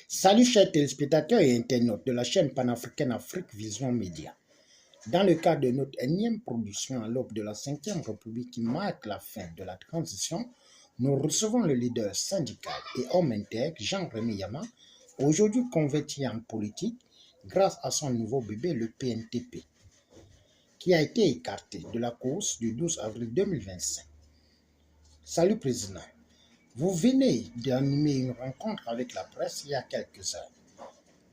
Salut chers téléspectateurs et internautes de la chaîne panafricaine Afrique Vision Média. Dans le cadre de notre énième production à l'aube de la 5e République qui marque la fin de la transition, nous recevons le leader syndical et homme intègre Jean-René Yama, aujourd'hui converti en politique grâce à son nouveau bébé, le PNTP, qui a été écarté de la course du 12 avril 2025. Salut Président. Vous venez d'animer une rencontre avec la presse il y a quelques heures.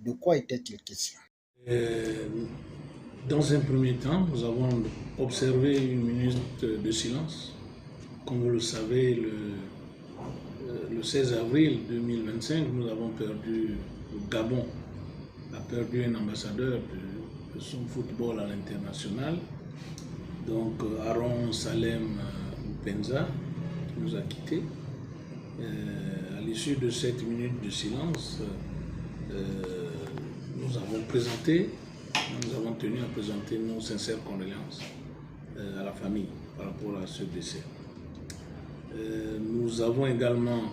De quoi était-il question? Dans un premier temps, nous avons observé une minute de silence. Comme vous le savez, le 16 avril 2025, nous avons perdu, le Gabon a perdu un ambassadeur de son football à l'international. Donc Aaron Salem Mpenza nous a quittés. À l'issue de cette minute de silence, nous avons tenu à présenter nos sincères condoléances à la famille par rapport à ce décès. Nous avons également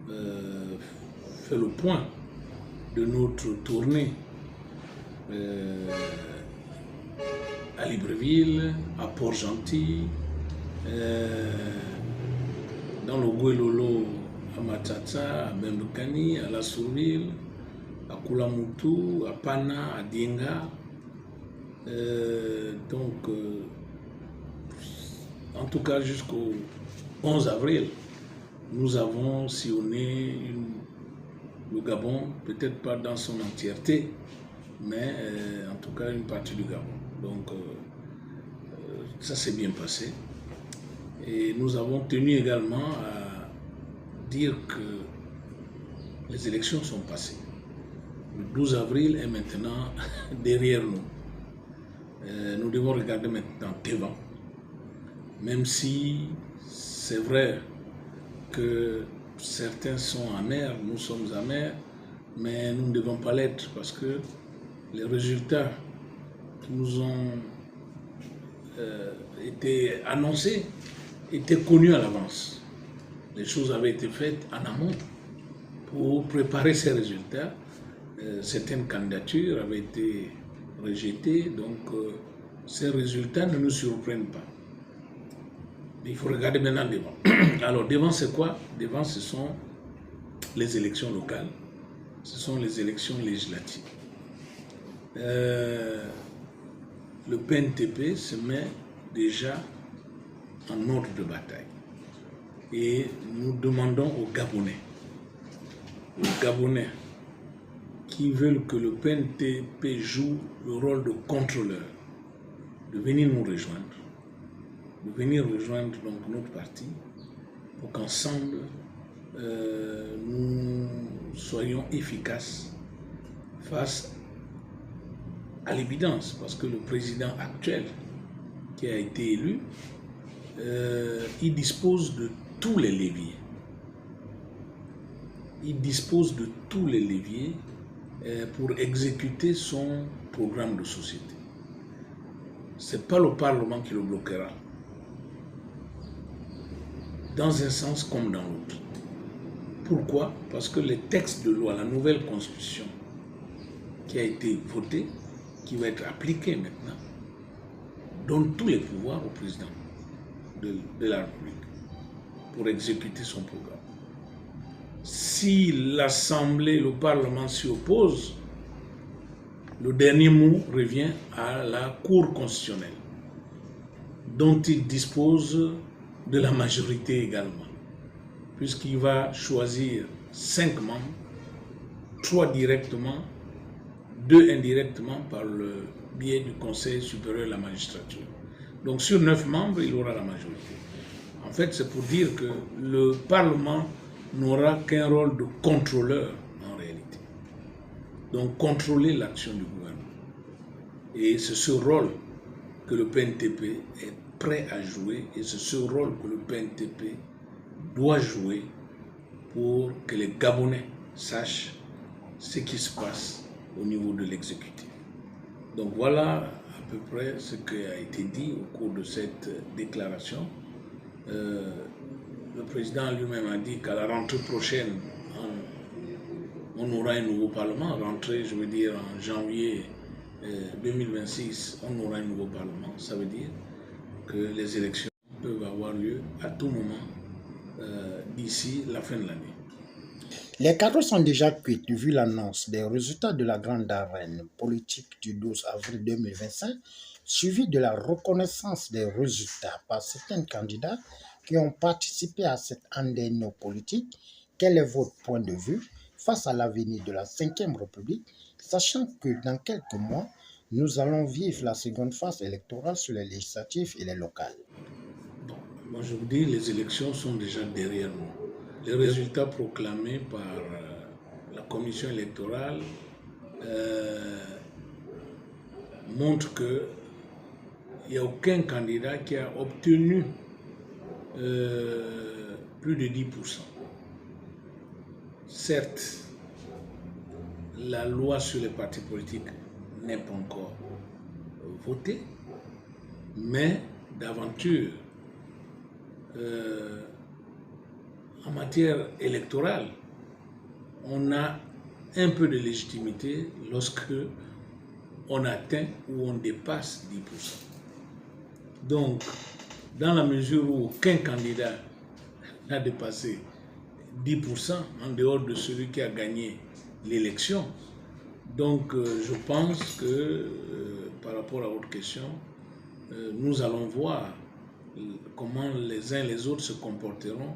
fait le point de notre tournée à Libreville, à Port-Gentil, dans le Guelolo, à Matata, à Bembekani, à La Sourville, à Koulamoutou, à Pana, à Dienga. En tout cas, jusqu'au 11 avril, nous avons sillonné le Gabon, peut-être pas dans son entièreté, mais en tout cas une partie du Gabon. Donc, ça s'est bien passé. Et nous avons tenu également à dire que les élections sont passées. Le 12 avril est maintenant derrière nous. Nous devons regarder maintenant devant. Même si c'est vrai que certains sont amers, nous sommes amers, mais nous ne devons pas l'être parce que les résultats qui nous ont été annoncés étaient connus à l'avance. Les choses avaient été faites en amont pour préparer ces résultats. Certaines candidatures avaient été rejetées, donc ces résultats ne nous surprennent pas. Il faut regarder maintenant devant. Alors devant c'est quoi? Devant ce sont les élections locales, ce sont les élections législatives. Le PNTP se met déjà en ordre de bataille. Et nous demandons aux Gabonais qui veulent que le PNTP joue le rôle de contrôleur, de venir nous rejoindre, de venir rejoindre donc notre parti pour qu'ensemble nous soyons efficaces face à l'évidence, parce que le président actuel qui a été élu, il dispose de tous les leviers. Il dispose de tous les leviers pour exécuter son programme de société. Ce n'est pas le Parlement qui le bloquera, dans un sens comme dans l'autre. Pourquoi? Parce que les textes de loi, la nouvelle constitution qui a été votée, qui va être appliquée maintenant, donne tous les pouvoirs au président de la République pour exécuter son programme. Si l'Assemblée, le Parlement s'y oppose, le dernier mot revient à la Cour constitutionnelle, dont il dispose de la majorité également, puisqu'il va choisir 5 membres, 3 directement, 2 indirectement par le biais du Conseil supérieur de la magistrature. Donc sur 9 membres, il aura la majorité. En fait, c'est pour dire que le Parlement n'aura qu'un rôle de contrôleur en réalité. Donc contrôler l'action du gouvernement. Et c'est ce rôle que le PNTP est prêt à jouer et c'est ce rôle que le PNTP doit jouer pour que les Gabonais sachent ce qui se passe au niveau de l'exécutif. Donc voilà à peu près ce qui a été dit au cours de cette déclaration Le président lui-même a dit qu'à la rentrée prochaine, on aura un nouveau parlement. Rentrée, je veux dire, en janvier 2026, on aura un nouveau parlement. Ça veut dire que les élections peuvent avoir lieu à tout moment d'ici la fin de l'année. Les cadeaux sont déjà cuits vu l'annonce des résultats de la grande arène politique du 12 avril 2025, suivi de la reconnaissance des résultats par certains candidats qui ont participé à cette andéno politique. Quel est votre point de vue face à l'avenir de la Ve République, sachant que dans quelques mois, nous allons vivre la seconde phase électorale sur les législatives et les locales? Bon, moi je vous dis, les élections sont déjà derrière nous. Les résultats proclamés par la commission électorale montrent qu'il n'y a aucun candidat qui a obtenu plus de 10%. Certes, la loi sur les partis politiques n'est pas encore votée, mais d'aventure, en matière électorale, on a un peu de légitimité lorsque on atteint ou on dépasse 10%. Donc, dans la mesure où aucun candidat n'a dépassé 10% en dehors de celui qui a gagné l'élection, donc je pense que par rapport à votre question, nous allons voir comment les uns et les autres se comporteront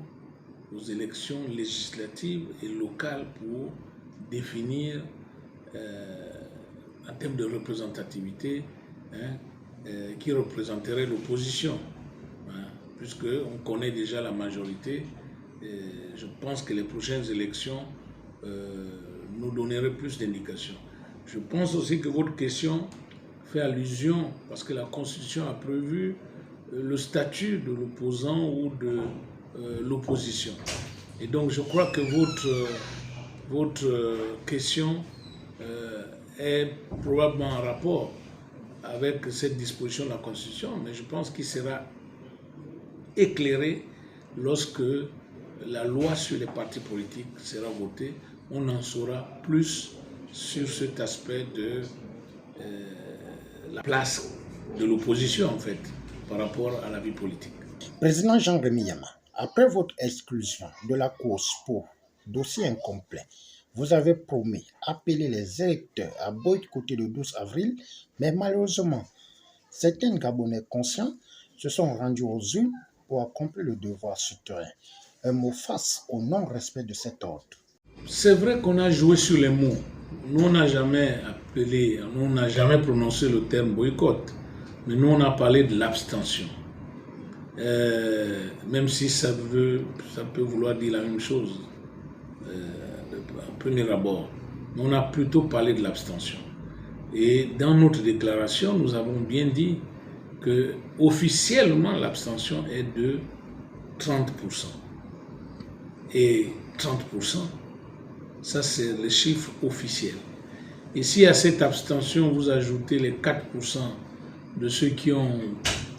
aux élections législatives et locales pour définir en termes de représentativité qui représenterait l'opposition. Puisqu'on connaît déjà la majorité, je pense que les prochaines élections nous donneraient plus d'indications. Je pense aussi que votre question fait allusion, parce que la Constitution a prévu le statut de l'opposant ou de l'opposition. Et donc je crois que votre question est probablement en rapport avec cette disposition de la Constitution, mais je pense qu'il sera éclairé lorsque la loi sur les partis politiques sera votée. On en saura plus sur cet aspect de la place de l'opposition en fait par rapport à la vie politique. Président Jean-Rémy Yama, après votre exclusion de la course pour dossier incomplet, vous avez promis appeler les électeurs à boycotter le 12 avril, mais malheureusement, certains Gabonais conscients se sont rendus aux urnes pour accomplir le devoir sur terrain. Un mot face au non-respect de cet ordre. C'est vrai qu'on a joué sur les mots. Nous, on n'a jamais appelé, on n'a jamais prononcé le terme boycott, mais nous, on a parlé de l'abstention. Même si ça peut vouloir dire la même chose à premier abord. On a plutôt parlé de l'abstention. Et dans notre déclaration, nous avons bien dit que officiellement l'abstention est de 30%. Et 30%, ça c'est le chiffre officiel. Et si à cette abstention vous ajoutez les 4% de ceux qui ont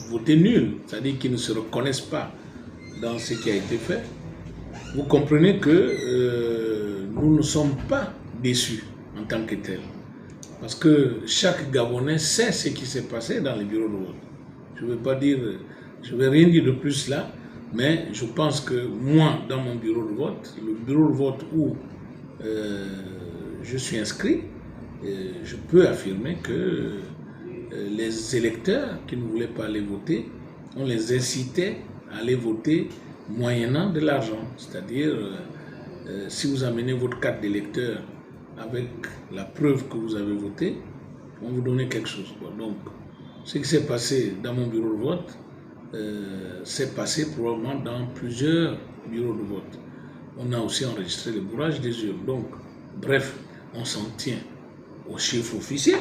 voté nul, c'est-à-dire qui ne se reconnaissent pas dans ce qui a été fait, vous comprenez que nous ne sommes pas déçus en tant que tels. Parce que chaque Gabonais sait ce qui s'est passé dans les bureaux de vote. Je ne vais rien dire de plus là, mais je pense que moi, dans mon bureau de vote, le bureau de vote où je suis inscrit, je peux affirmer que les électeurs qui ne voulaient pas aller voter, on les incitait à aller voter moyennant de l'argent. C'est-à-dire, si vous amenez votre carte d'électeur avec la preuve que vous avez voté, on vous donnait quelque chose. Donc, ce qui s'est passé dans mon bureau de vote, s'est passé probablement dans plusieurs bureaux de vote. On a aussi enregistré le bourrage des urnes. Donc, bref, on s'en tient aux chiffres officiels.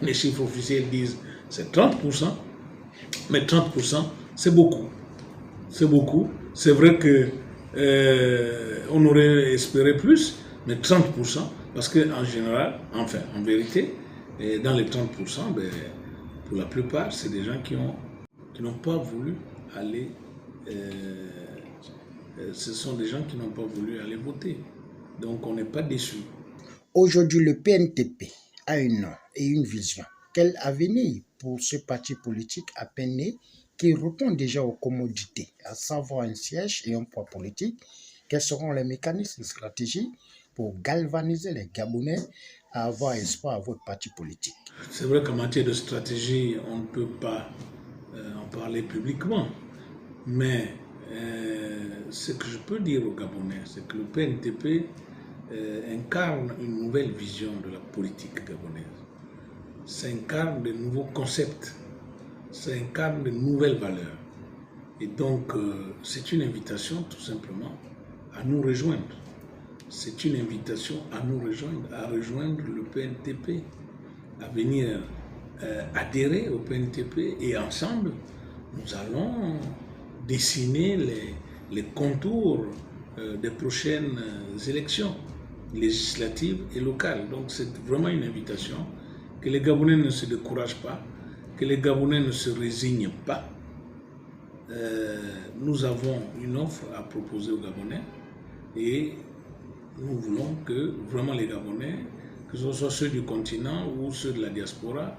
Les chiffres officiels disent c'est 30%, mais 30%, c'est beaucoup. C'est beaucoup. C'est vrai que on aurait espéré plus, mais 30%, parce qu'en général, enfin, en vérité, dans les 30%, pour la plupart, c'est des gens qui n'ont pas voulu aller ce sont des gens qui n'ont pas voulu aller voter. Donc on n'est pas déçus. Aujourd'hui, le PNTP a un nom et une vision. Quel avenir pour ce parti politique à peine né qui répond déjà aux commodités, à savoir un siège et un poids politique? Quels seront les mécanismes et stratégies pour galvaniser les Gabonais à avoir espoir à votre parti politique? C'est vrai qu'en matière de stratégie, on ne peut pas en parler publiquement. Mais ce que je peux dire aux Gabonais, c'est que le PNTP incarne une nouvelle vision de la politique gabonaise. Ça incarne de nouveaux concepts, ça incarne de nouvelles valeurs. Et donc, c'est une invitation tout simplement à nous rejoindre. C'est une invitation à nous rejoindre, à rejoindre le PNTP, à venir adhérer au PNTP et ensemble, nous allons dessiner les contours des prochaines élections législatives et locales. Donc c'est vraiment une invitation que les Gabonais ne se découragent pas, que les Gabonais ne se résignent pas. Nous avons une offre à proposer aux Gabonais et nous voulons que vraiment les Gabonais, que ce soit ceux du continent ou ceux de la diaspora,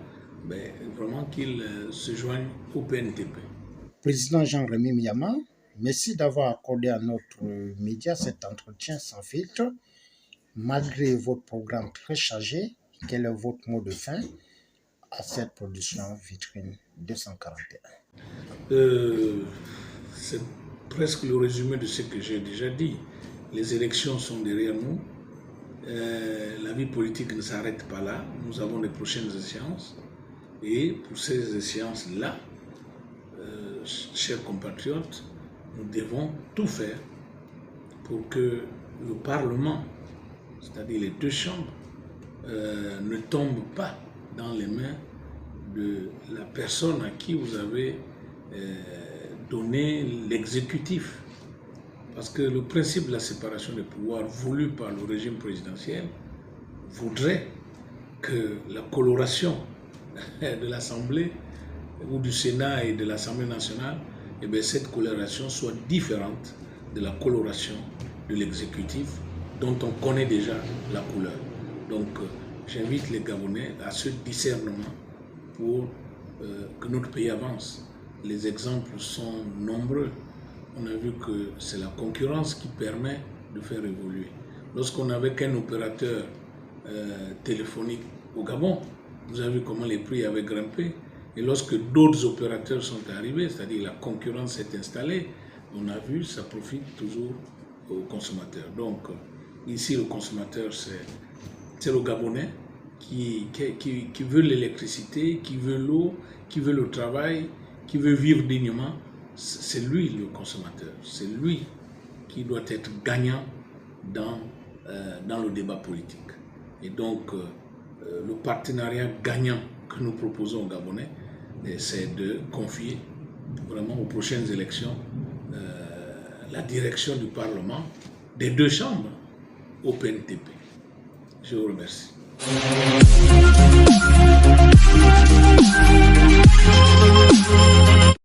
vraiment qu'ils se joignent au PNTP. Président Jean-Rémy Miama, merci d'avoir accordé à notre média cet entretien sans filtre. Malgré votre programme très chargé, quel est votre mot de fin à cette production Vitrine 241? C'est presque le résumé de ce que j'ai déjà dit. Les élections sont derrière nous. La vie politique ne s'arrête pas là. Nous avons les prochaines échéances. Et pour ces échéances-là, chers compatriotes, nous devons tout faire pour que le Parlement, c'est-à-dire les deux chambres, ne tombent pas dans les mains de la personne à qui vous avez donné l'exécutif. Parce que le principe de la séparation des pouvoirs voulu par le régime présidentiel voudrait que la coloration de l'Assemblée ou du Sénat et de l'Assemblée nationale, cette coloration soit différente de la coloration de l'exécutif dont on connaît déjà la couleur. Donc j'invite les Gabonais à ce discernement pour que notre pays avance. Les exemples sont nombreux. On a vu que c'est la concurrence qui permet de faire évoluer. Lorsqu'on n'avait qu'un opérateur téléphonique au Gabon, vous avez vu comment les prix avaient grimpé. Et lorsque d'autres opérateurs sont arrivés, c'est-à-dire la concurrence s'est installée, on a vu ça profite toujours aux consommateurs. Donc ici, le consommateur, c'est le Gabonais qui veut l'électricité, qui veut l'eau, qui veut le travail, qui veut vivre dignement. C'est lui le consommateur, c'est lui qui doit être gagnant dans le débat politique. Et donc, le partenariat gagnant que nous proposons aux Gabonais, c'est de confier vraiment aux prochaines élections la direction du Parlement des deux chambres au PNTP. Je vous remercie.